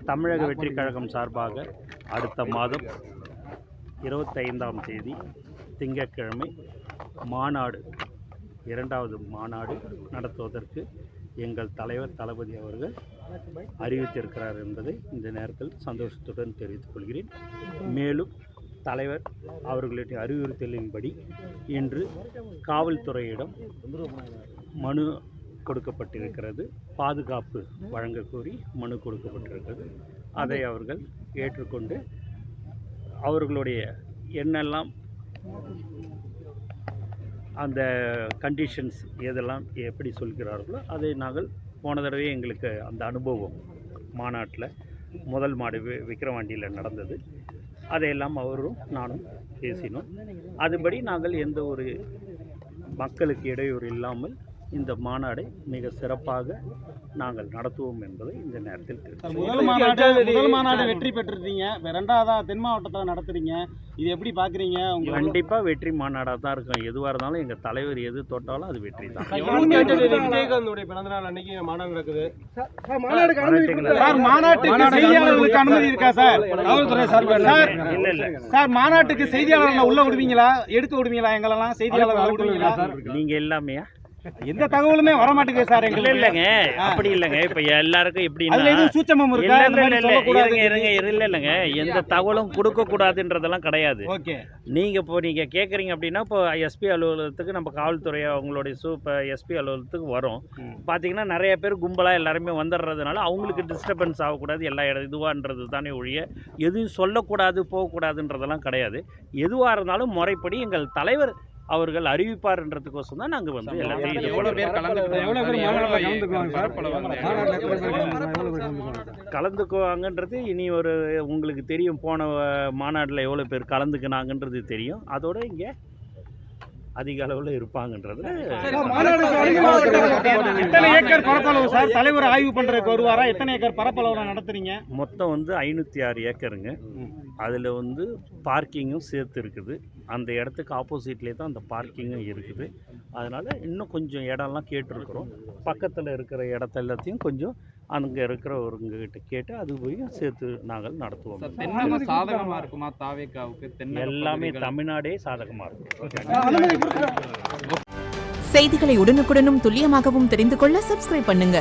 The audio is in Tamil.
தமிழக வெற்றி கழகம் சார்பாக அடுத்த மாதம் 25ஆம் தேதி திங்கட்கிழமை மாநாடு, இரண்டாவது மாநாடு நடத்துவதற்கு எங்கள் தலைவர் தளபதி அவர்கள் அறிவித்திருக்கிறார் என்பதை இந்த நேரத்தில் சந்தோஷத்துடன் தெரிவித்துக் கொள்கிறேன். மேலும் தலைவர் அவர்களுடைய அறிவுறுத்தலின்படி இன்று காவல்துறையிடம் மனு கொடுக்கப்பட்டிருக்கிறது. பாதுகாப்பு வழங்க கோரி மனு கொடுக்கப்பட்டிருக்கிறது. அதை அவர்கள் ஏற்றுக்கொண்டு அவர்களுடைய என்னெல்லாம் அந்த கண்டிஷன்ஸ் எதெல்லாம் எப்படி சொல்கிறார்களோ அதை நாங்கள் போன தடவை எங்களுக்கு அந்த அனுபவம் மாநாட்டில் முதல் மாடு விக்கிரவாண்டியில் நடந்தது. அதையெல்லாம் அவரும் நானும் பேசினோம். அதுபடி நாங்கள் எந்த ஒரு மக்களுக்கு இடையூறு இல்லாமல் இந்த மாநாடை மிக சிறப்பாக நாங்கள் நடத்துவோம் என்பதை இந்த நேரத்தில் முதல் மாநாடு வெற்றி பெற்றிருக்கீங்க, இரண்டாவதா தென் மாவட்டத்தில் நடத்துறீங்க, இது எப்படி பார்க்குறீங்க? கண்டிப்பாக வெற்றி மாநாடாக தான் இருக்கும். எதுவாக இருந்தாலும் எங்கள் தலைவர் எது தொட்டாலும் அது வெற்றி தான். விஜயகாந்தோடைய பிறந்தநாள் அன்னைக்கு மாநாடு நடக்குது. மாநாட்டுக்கு செய்தியாளர்களுக்கு அனுமதி இருக்கா சார்? காவல்துறை சார்பில் இல்ல இல்ல சார், மாநாட்டுக்கு செய்தியாளர்களை உள்ள விடுவீங்களா, எடுக்க விடுவீங்களா? எங்களெல்லாம் செய்தியாளர்கள் விடுவீங்களா? நீங்க எல்லாமே எந்த தகவலுமே வர மாட்டேங்குது சார். இல்ல இல்லங்க, அப்படி இல்லங்க. இப்ப எல்லாருக்கும் எப்படின்னா இல்லங்க, எந்த தகவலும் கொடுக்க கூடாதுன்றதெல்லாம் கிடையாது. நீங்க இப்போ நீங்க கேக்குறீங்க அப்படின்னா, இப்போ எஸ்பி அலுவலகத்துக்கு நம்ம காவல்துறை அவங்களுடைய எஸ்பி அலுவலகத்துக்கு வரும். பாத்தீங்கன்னா நிறைய பேர் கும்பலா எல்லாருமே வந்துடுறதுனால அவங்களுக்கு டிஸ்டர்பன்ஸ் ஆகக்கூடாது, எல்லா இதுவான்றது தானே ஒழிய எதுவும் சொல்லக்கூடாது போகக்கூடாதுன்றதெல்லாம் கிடையாது. எதுவா இருந்தாலும் முறைப்படி எங்கள் தலைவர் அவர்கள் அறிவிப்பார்ன்றதுக்கோசம் தான் நாங்கள் வந்து கலந்துக்குவாங்கன்றது இனி ஒரு உங்களுக்கு தெரியும். போன மாநாட்டில் எவ்வளோ பேர் கலந்துக்கினாங்கன்றது தெரியும். அதோட இங்கே அதிக அளவில் இருப்பாங்கன்றது. எத்தனை ஏக்கர் பரப்பளவு சார் தலைவர் ஆய்வு பண்ணுறதுக்கு வருவாரா? எத்தனை ஏக்கர் பரப்பளவு நடத்துறீங்க? மொத்தம் வந்து 506 ஏக்கருங்க. அதில் வந்து பார்க்கிங்கும் சேர்த்து இருக்குது. அந்த இடத்துக்கு ஆப்போசிட்லேயே தான் அந்த பார்க்கிங்கும் இருக்குது. அதனால் இன்னும் கொஞ்சம் இடம்லாம் கேட்டிருக்கிறோம். பக்கத்தில் இருக்கிற இடத்த எல்லாத்தையும் கொஞ்சம் அங்கே இருக்கிறவங்ககிட்ட கேட்டு அது போய் சேர்த்து நாங்கள் நடத்துவோம். சாதகமாக இருக்குமா தாவேகாவுக்கு? எல்லாமே தமிழ்நாடே சாதகமாக இருக்கும். செய்திகளை உடனுக்குடனும் துல்லியமாகவும் தெரிந்து கொள்ள சப்ஸ்கிரைப் பண்ணுங்க.